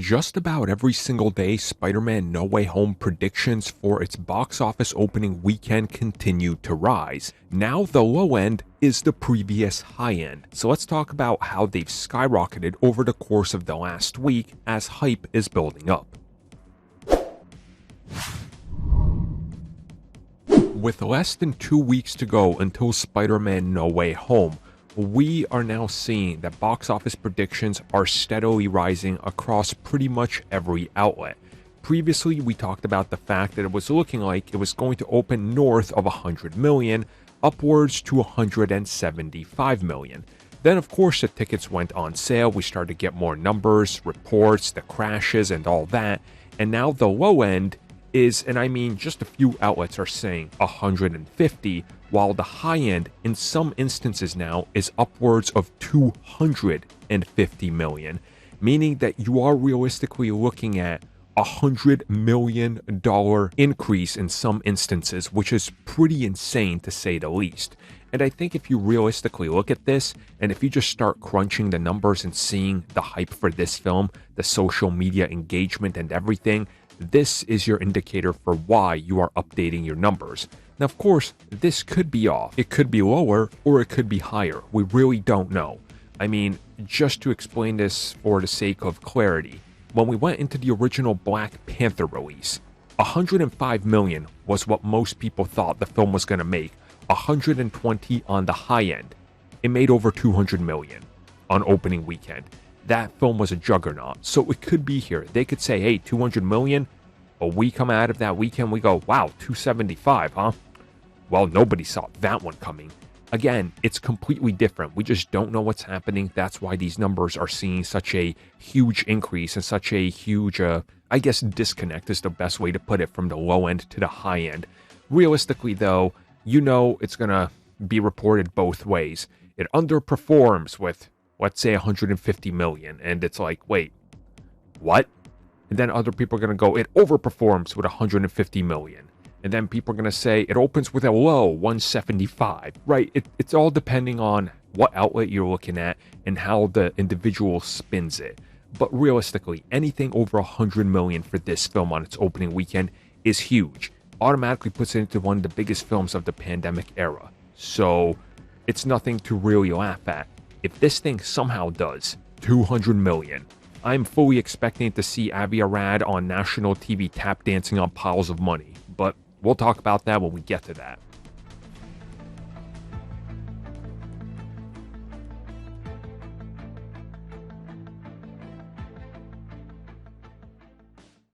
Just about every single day, Spider-Man No Way Home predictions for its box office opening weekend continue to rise. Now the low end is the previous high end. So let's talk about how they've skyrocketed over the course of the last week as hype is building up. With less than 2 weeks to go until Spider-Man No Way Home, we are now seeing that box office predictions are steadily rising across pretty much every outlet. Previously, we talked about the fact that it was looking like it was going to open north of 100 million, upwards to 175 million. Then, of course, the tickets went on sale. We started to get more numbers, reports, the crashes, and all that. And now the low end is, and I mean just a few outlets are saying 150, while the high end in some instances now is upwards of 250 million, meaning that you are realistically looking at $100 million increase in some instances, which is pretty insane to say the least. And I think if you realistically look at this, and if you just start crunching the numbers and seeing the hype for this film, the social media engagement and everything, this is your indicator for why you are updating your numbers. Now, of course, this could be off. It could be lower or it could be higher. We really don't know. I mean, just to explain this for the sake of clarity, when we went into the original Black Panther release, 105 million was what most people thought the film was going to make. 120 on the high end. It made over 200 million on opening weekend. That film was a juggernaut, so it could be here. They could say, hey, 200 million, but we come out of that weekend, we go, wow, 275, huh? Well, nobody saw that one coming. Again, it's completely different. We just don't know what's happening. That's why these numbers are seeing such a huge increase and such a huge, I guess, disconnect is the best way to put it, from the low end to the high end. Realistically, though, you know it's going to be reported both ways. It underperforms with, let's say, 150 million, and it's like, wait, what? And then other people are going to go, it overperforms with 150 million. And then people are going to say it opens with a low 175, right? It's all depending on what outlet you're looking at and how the individual spins it. But realistically, anything over 100 million for this film on its opening weekend is huge. Automatically puts it into one of the biggest films of the pandemic era. So it's nothing to really laugh at. If this thing somehow does 200 million, I'm fully expecting to see Avi Arad on national TV tap dancing on piles of money. But we'll talk about that when we get to that.